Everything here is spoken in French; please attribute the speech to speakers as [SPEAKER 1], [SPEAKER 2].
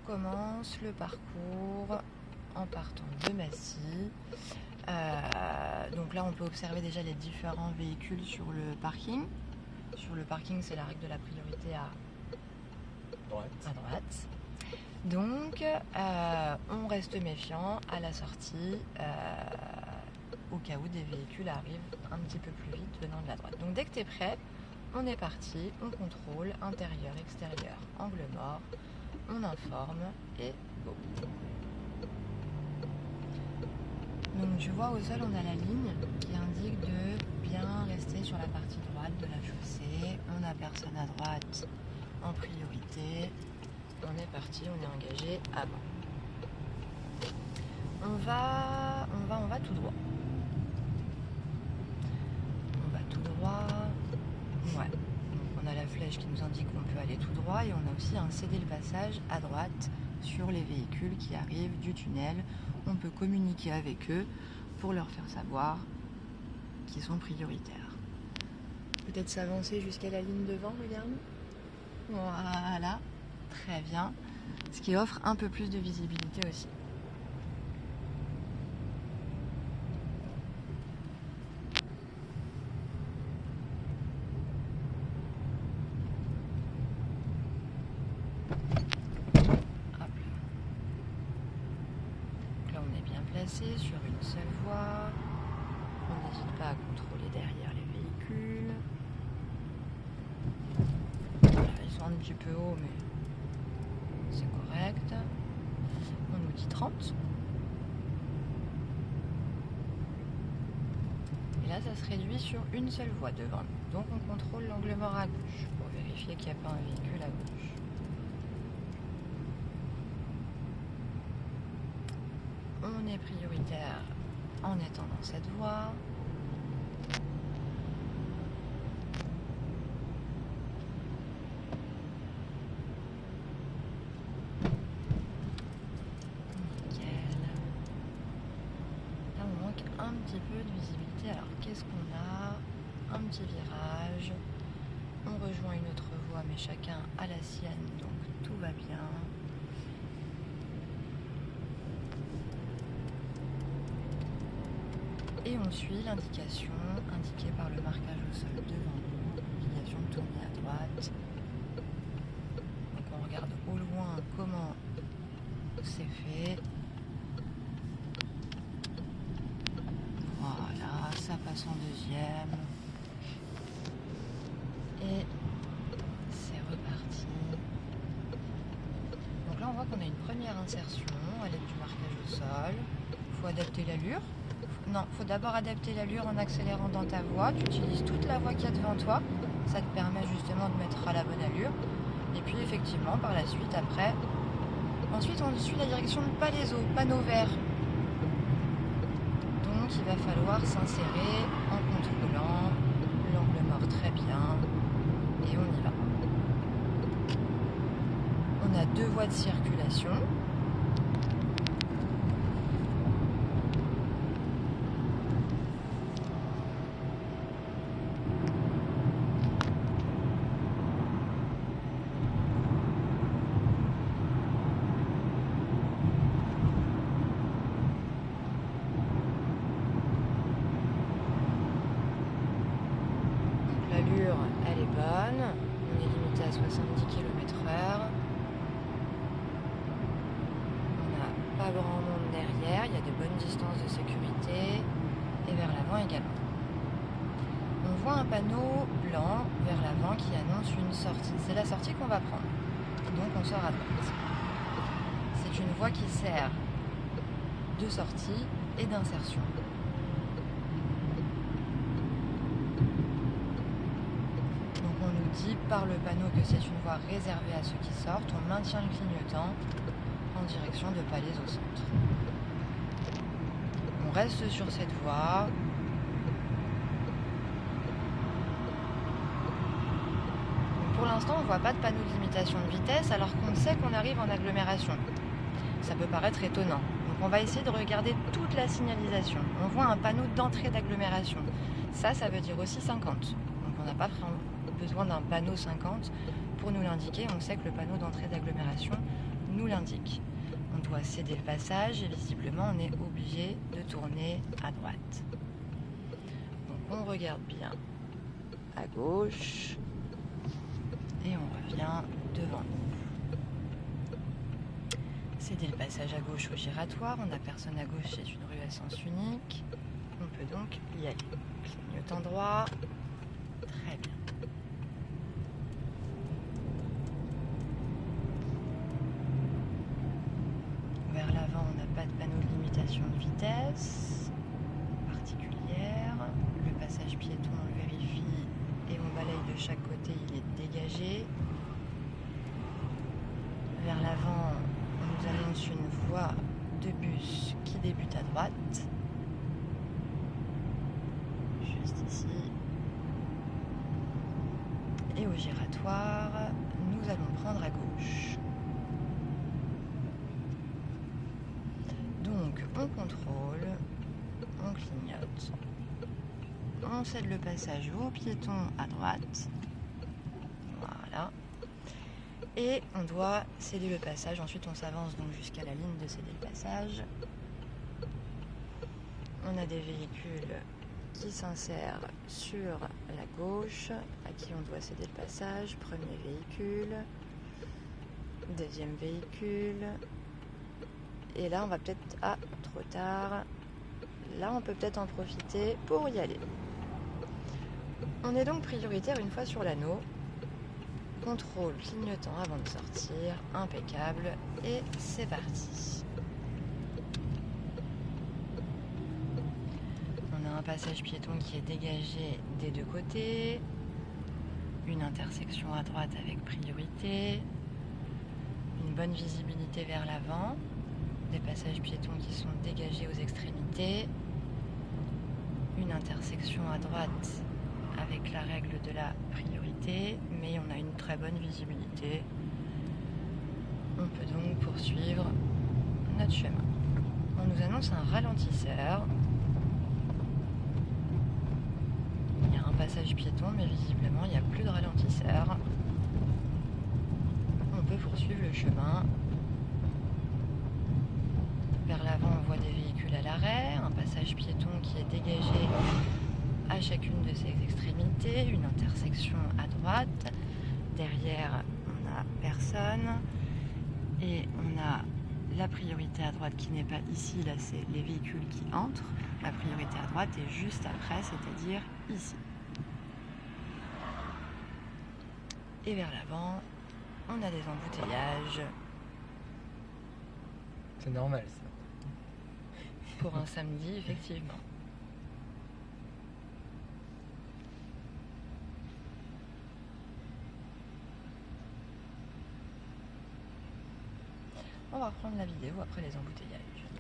[SPEAKER 1] commence le parcours en partant de Massy. Donc là, on peut observer déjà les différents véhicules sur le parking. Sur le parking, c'est la règle de la priorité à droite. Donc, on reste méfiant à la sortie au cas où des véhicules arrivent un petit peu plus vite venant de la droite. Donc, dès que tu es prêt, on est parti, on contrôle, intérieur, extérieur, angle mort, on informe et go. Donc tu vois au sol on a la ligne qui indique de bien rester sur la partie droite de la chaussée. On n'a personne à droite en priorité. On est parti, on est engagé avant. On va tout droit. On va tout droit. Ouais. Donc on a la flèche qui nous indique qu'on peut aller tout droit et on a aussi un céder le passage à droite sur les véhicules qui arrivent du tunnel. On peut communiquer avec eux pour leur faire savoir qu'ils sont prioritaires. Peut-être s'avancer jusqu'à la ligne devant, regarde. Voilà, très bien. Ce qui offre un peu plus de visibilité aussi. Sur une seule voie, on n'hésite pas à contrôler derrière les véhicules. Voilà, ils sont un petit peu hauts mais c'est correct. On nous dit 30. Et là ça se réduit sur une seule voie devant nous. Donc on contrôle l'angle mort à gauche pour vérifier qu'il n'y a pas un véhicule à gauche. On est prioritaire en étant dans cette voie. Nickel. Là, on manque un petit peu de visibilité. Alors, qu'est-ce qu'on a? Un petit virage. On rejoint une autre voie, mais chacun a la sienne, donc tout va bien. Et on suit l'indication indiquée par le marquage au sol devant nous, obligation de tourner à droite. Donc on regarde au loin comment c'est fait. Voilà, ça passe en deuxième. Et c'est reparti. Donc là on voit qu'on a une première insertion à l'aide du marquage au sol. Il faut adapter l'allure. Non, il faut d'abord adapter l'allure en accélérant dans ta voie. Tu utilises toute la voie qu'il y a devant toi. Ça te permet justement de mettre à la bonne allure. Et puis effectivement, par la suite, après... Ensuite, on suit la direction de Palaiseau, panneau vert. Donc, il va falloir s'insérer en contrôlant l'angle mort très bien. Et on y va. On a deux voies de circulation. L'allure, elle est bonne. On est limité à 70 km/h. On n'a pas grand monde derrière. Il y a de bonnes distances de sécurité. Et vers l'avant également. On voit un panneau blanc vers l'avant qui annonce une sortie. C'est la sortie qu'on va prendre. Donc on sort à droite. C'est une voie qui sert de sortie et d'insertion. Dit par le panneau que c'est une voie réservée à ceux qui sortent, on maintient le clignotant en direction de Palaiseau au centre. On reste sur cette voie. Pour l'instant, on ne voit pas de panneau de limitation de vitesse alors qu'on sait qu'on arrive en agglomération. Ça peut paraître étonnant. Donc on va essayer de regarder toute la signalisation. On voit un panneau d'entrée d'agglomération. Ça veut dire aussi 50. Donc on n'a pas besoin d'un panneau 50 pour nous l'indiquer. On sait que le panneau d'entrée d'agglomération nous l'indique. On doit céder le passage et visiblement on est obligé de tourner à droite. Donc on regarde bien à gauche et on revient devant nous. Céder le passage à gauche au giratoire, on n'a personne à gauche, c'est une rue à sens unique. On peut donc y aller. Clignotant droit, très bien. Vers l'avant, on n'a pas de panneau de limitation de vitesse particulière. Le passage piéton, on le vérifie et on balaye de chaque côté, il est dégagé. Vers l'avant, on nous annonce une voie de bus qui débute à droite. Juste ici. Et au giratoire, nous allons prendre à gauche. Donc, on contrôle, on clignote, on cède le passage aux piétons à droite. Voilà. Et on doit céder le passage. Ensuite, on s'avance donc jusqu'à la ligne de céder le passage. On a des véhicules qui s'insèrent sur la gauche, à qui on doit céder le passage. Premier véhicule, deuxième véhicule. Et là, on va peut-être... Ah, trop tard. Là, on peut peut-être en profiter pour y aller. On est donc prioritaire une fois sur l'anneau. Contrôle clignotant avant de sortir, impeccable, et c'est parti. On a un passage piéton qui est dégagé des deux côtés, une intersection à droite avec priorité, une bonne visibilité vers l'avant, des passages piétons qui sont dégagés aux extrémités, une intersection à droite avec la règle de la priorité, mais on a une très bonne visibilité. On peut donc poursuivre notre chemin. On nous annonce un ralentisseur. Il y a un passage piéton, mais visiblement il n'y a plus de ralentisseur. On peut poursuivre le chemin. Vers l'avant, on voit des véhicules à l'arrêt, un passage piéton qui est dégagé à chacune de ses extrémités, une intersection à droite. Derrière, on n'a personne. Et on a la priorité à droite qui n'est pas ici, là c'est les véhicules qui entrent. La priorité à droite est juste après, c'est-à-dire ici. Et vers l'avant, on a des embouteillages.
[SPEAKER 2] C'est normal ça.
[SPEAKER 1] Pour un samedi, effectivement. On va reprendre la vidéo après les embouteillages.